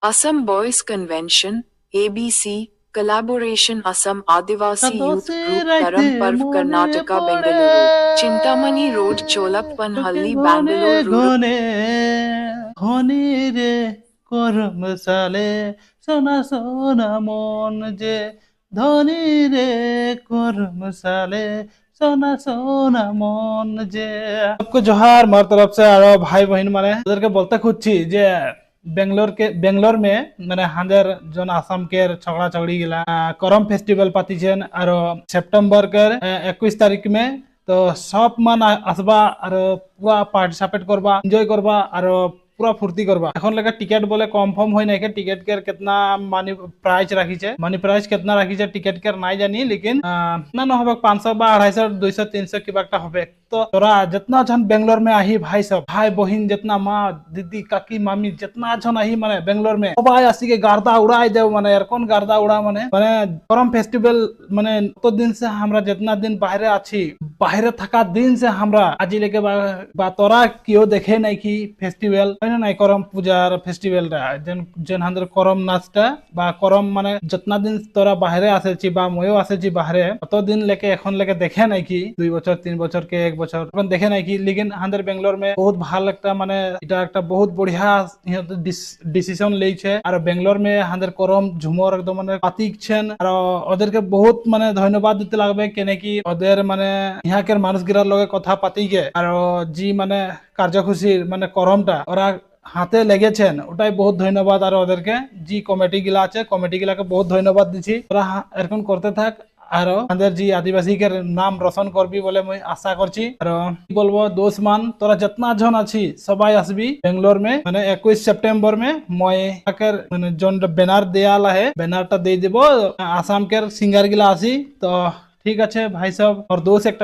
Assam Boys Convention, ABC, Collaboration Assam Adivasi Youth দোষে Group রাইতে Karam Parv মনে Karnataka পড়ে Bengaluru, Chintamani Road তোকে Cholappanhalli গনে Bangalore Rural গনে ধনী রে করম সালে সোনা সোনা মন যে ধনী রে করম साले सोना सोना মন যে सबको जोहार मार तरफ से आरो भाई बहन माने ওদেরকে বলতে খুঁজছি যে বেঙ্গলোর মে মানে হাঁদের জন আসাম কে ছগড়া ছগড়ি গিলা করম ফেস্টিভ্যাল পাতিছেন আর সেপ্টেম্বর কে 21 তারিখ মে তো সব মান আসবা আর পুরা পার্টিসিপেট করবা এনজয় করবা আর পুরা ফুর্তি করবা এখন লেগে টিকেট বলে কনফার্ম হয় নাই টিকেট के कितना মানি প্রাইস রাখিছে মানি প্রাইস कितना রাখিছে টিকেট के নাই জানি लेकिन না না হবে 500 বা 250 200 300 কিবা একটা হবে তো তোরা जितना জন बेंगलोर में आही भाई सब भाई बहिन जितना माँ दीदी काकी मामी जितना জন आही মানে बेंगलोर में সবাই আসিকে গার্দা উড়াই দেও মানে এর কোন গার্দা উড়া মানে মানে করম ফেস্টিভ্যাল মানে তো দিন से আমরা जितना दिन বাইরে আছি বাইরে থাকা দিন से আমরা আজি লেগে বা তোরা কেউ দেখে নাই কি ফেস্টিভ্যাল নাই করম পূজার ফেস্টিভ্যালটা যেন হাঁদের করম নাচটা বা করম মানে যতনা দিন তোরা বাইরে আসেছি বা ময়ও আসেছি বাইরে অতদিন লেকে এখন লেকে দেখে নাই কি 2 বছর 3 বছর কে 1 বছর এখন দেখে নাই কি लेकिन হাঁদের বেঙ্গলোর মে বহুত ভালো একটা মানে এটা একটা বহুত বড়িয়া ডিসিশন লেইছে আর বেঙ্গলোর মে হাঁদের করম ঝুমর একদম মানে পাতিকছেন আর ওদেরকে বহুত মানে ধন্যবাদ দিতে লাগবে কেনে কি ওদের মানে ইহাকের মানুষগুলার লগে কথা পাতিকে আর জি মানে কার্যখুশির মানে করমটা ওরা হাতে লেগেছেন ওটাই বহুত ধন্যবাদ আর ওদেরকে জি কমিটি গুলা আছে কমিটি গুলাকে বহুত ধন্যবাদ দিচ্ছি ওরা এরকম করতে থাক আর আমাদের জি আদিবাসীকে নাম রোশন করবি বলে মই আশা করছি আর কি বলবো দোষ মান তোরা যতনা জন আছি সবাই আসবি বেঙ্গলোর মে মানে 21 সেপ্টেম্বর মে মই তাকের মানে জন ব্যানার দেয়াল আহে ব্যানারটা দিয়ে দিব আসাম কে সিঙ্গার গুলা আসি তো ঠিক আছে ভাই সব और दोस्त একটা